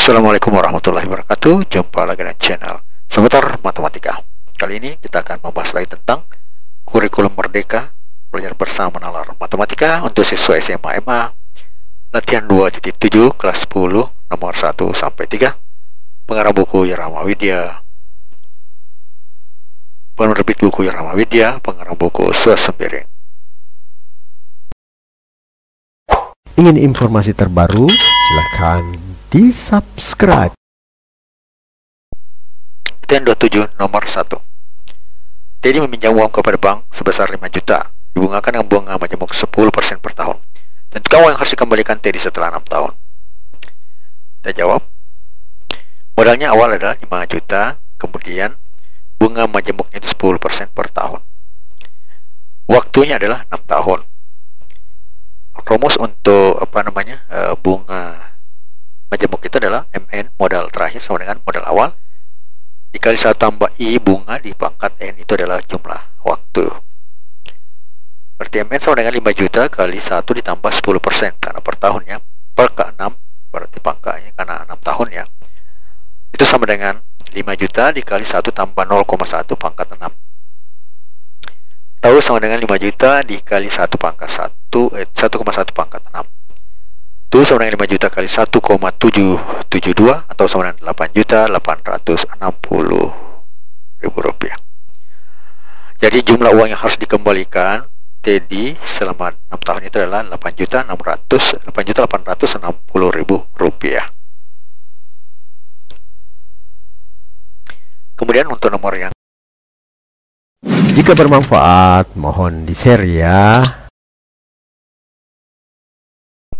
Assalamualaikum warahmatullahi wabarakatuh. Jumpa lagi dengan channel Seputar Matematika. Kali ini kita akan membahas lagi tentang kurikulum merdeka, belajar bersama nalar matematika untuk siswa SMA MA latihan 2.7 kelas 10 nomor 1 sampai 3. Pengarang buku Irama Widya, penerbit buku Irama Widya, pengarang buku Suasembiri. Ingin informasi terbaru? Silahkan di subscribe. Latihan 27 nomor 1. Teddy meminjam uang kepada bank sebesar 5 juta, dibungakan dengan bunga majemuk 10% per tahun. Tentukan uang yang harus dikembalikan Teddy setelah 6 tahun. Kita jawab. Modalnya awal adalah 5 juta, kemudian bunga majemuknya itu 10% per tahun. Waktunya adalah 6 tahun. Rumus untuk bunga majemuk itu adalah MN modal terakhir sama dengan modal awal dikali 1 tambah I bunga di pangkat N, itu adalah jumlah waktu. Berarti MN sama dengan 5 juta kali 1 ditambah 10% karena per tahunnya, per ke 6 berarti pangkanya karena 6 tahun ya, itu sama dengan 5 juta dikali 1 tambah 0,1 pangkat 6. Tahu sama dengan 5 juta dikali 1 pangkat 1,1 pangkat 6. Itu sama dengan 5 juta kali 1,772 atau sama dengan 8.860.000 rupiah. Jadi jumlah uang yang harus dikembalikan Teddy selama 6 tahun itu adalah 8.860.000 rupiah. Kemudian untuk nomor yang Jika bermanfaat, mohon di-share ya.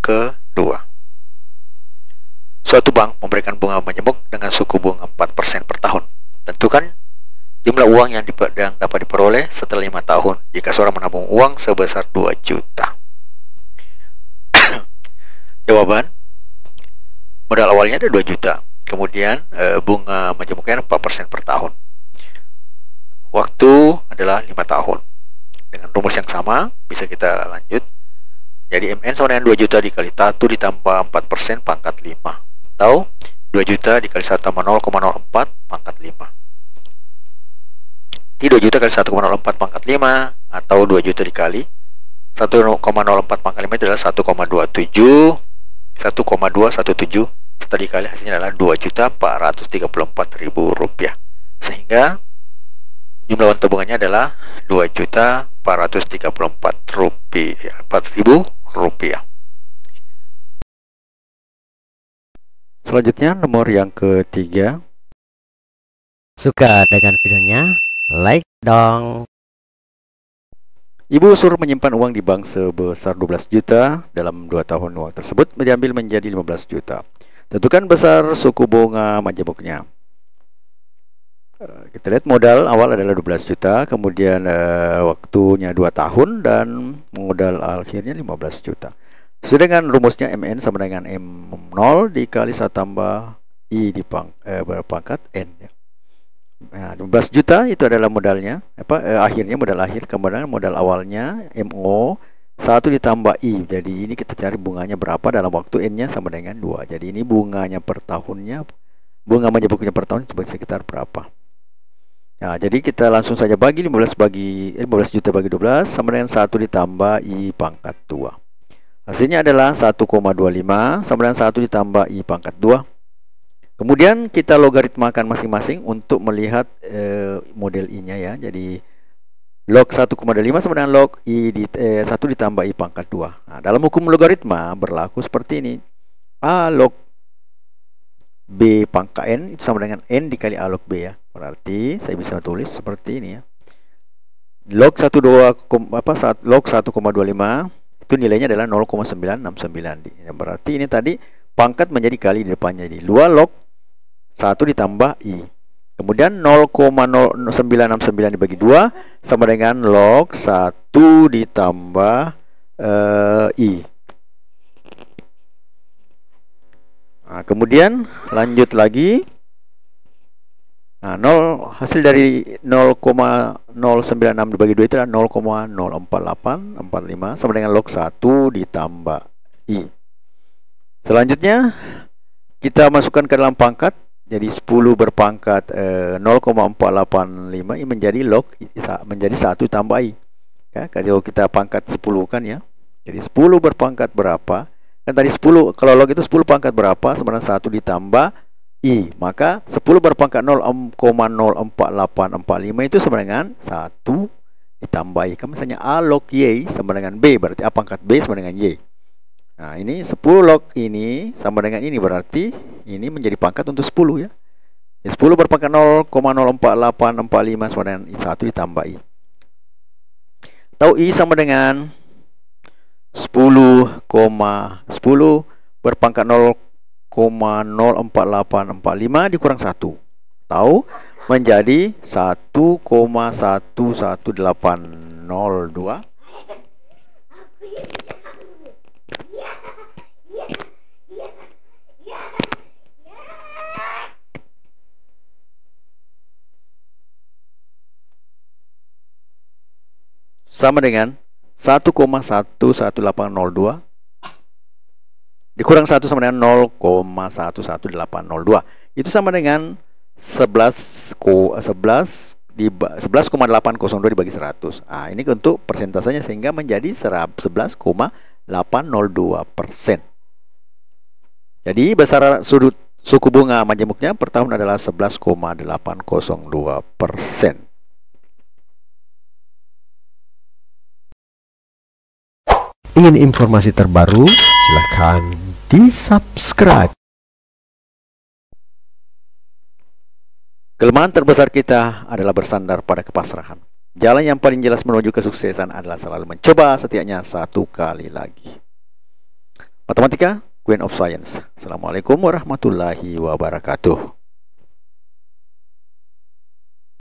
kedua, suatu bank memberikan bunga majemuk dengan suku bunga 4% per tahun. Tentukan jumlah uang yang dapat diperoleh setelah 5 tahun jika seorang menabung uang sebesar 2 juta. Jawaban, modal awalnya ada 2 juta, kemudian bunga majemuknya 4% per tahun. Waktu adalah 5 tahun. Dengan rumus yang sama bisa kita lanjut. Jadi MN sama dengan 2 juta dikali 1 ditambah 4% pangkat 5, atau 2 juta dikali 1 tambah 0,04 pangkat 5. Di 2 juta kali 1,04 pangkat 5 atau 2 juta dikali 1,04 pangkat 5 itu adalah 1,217 setelah dikali hasilnya adalah 2.434.000 rupiah. Sehingga jumlah uang tabungannya adalah 2.434.000 rupiah. Selanjutnya nomor yang ketiga. Suka dengan videonya? Like dong. Ibu suruh menyimpan uang di bank sebesar 12 juta. Dalam 2 tahun uang tersebut diambil menjadi 15 juta. Tentukan besar suku bunga majemuknya. Kita lihat modal awal adalah 12 juta, kemudian waktunya 2 tahun dan modal akhirnya 15 juta. Sesuai dengan rumusnya MN sama dengan M0 dikali 1 tambah I di berpangkat N ya. Nah, 15 juta itu adalah modalnya, akhirnya modal akhir, kemudian modal awalnya MO 1 ditambah I. Jadi ini kita cari bunganya berapa dalam waktu N nya sama dengan 2. Jadi ini bunganya per tahunnya, bunga majemuknya per tahun sekitar berapa. Nah, jadi kita langsung saja bagi 15 juta bagi 12 sama dengan 1 ditambah I pangkat 2. Hasilnya adalah 1,25 sama dengan 1 ditambah I pangkat 2. Kemudian kita logaritmakan masing-masing untuk melihat model I-nya ya. Jadi log 1,25 sama dengan log I 1 ditambah I pangkat 2. Nah, dalam hukum logaritma berlaku seperti ini. A log B pangkat N itu sama dengan N dikali A log B ya. Berarti saya bisa tulis seperti ini ya. Log 1,25 itu nilainya adalah 0,969. Berarti ini tadi pangkat menjadi kali di depannya. Jadi 2 log 1 ditambah I. Kemudian 0,0969 dibagi 2 sama dengan log 1 ditambah I. Nah, kemudian lanjut lagi. Nah, hasil dari 0,096 dibagi 2 itu adalah 0,04845 sama dengan log 1 ditambah I. Selanjutnya kita masukkan ke dalam pangkat. Jadi 10 berpangkat 0,485 ini menjadi log, menjadi 1 tambah I. Ya, kalau kita pangkat 10 kan ya. Jadi 10 berpangkat berapa? Kan tadi 10, kalau log itu 10 pangkat berapa sama dengan 1 ditambah I. Maka 10 berpangkat 0,04845 itu sama dengan 1 ditambah I. Kan misalnya A log Y sama dengan B, berarti A pangkat B sama dengan Y. Nah, ini 10 log ini sama dengan ini, berarti ini menjadi pangkat untuk 10 ya. 10 berpangkat 0,04845 sama dengan 1 ditambah I. Tahu I sama dengan 10 berpangkat 0,04845 dikurang 1. Tahu menjadi 1,11802. Sama dengan 1,11802 dikurang 1 sama dengan 0,11802. Itu sama dengan 11,802 dibagi 100. Nah, ini untuk persentasenya sehingga menjadi 11,802%. Jadi besar sudut suku bunga majemuknya per tahun adalah 11,802%. Ingin informasi terbaru? Silahkan di-subscribe. Kelemahan terbesar kita adalah bersandar pada kepasrahan. Jalan yang paling jelas menuju kesuksesan adalah selalu mencoba setidaknya 1 kali lagi. Matematika, Queen of Science. Assalamualaikum warahmatullahi wabarakatuh.